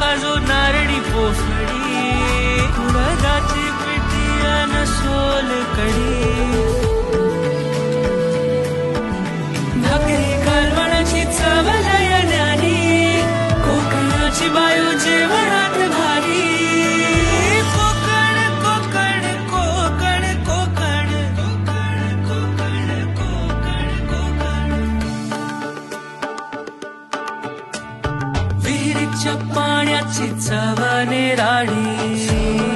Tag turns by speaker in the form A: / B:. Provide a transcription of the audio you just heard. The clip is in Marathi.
A: काजू नारळी पोफळी उडदाची पिठी अन सोलकढी भाकरी कालवणाची चव लय न्यारी कोकणाची बायू जेवणात भारी कोकण कोकण कोकण कोकण कोकण कोकण कोकण कोकण विहिरीच्या पाण्याची चव निराळी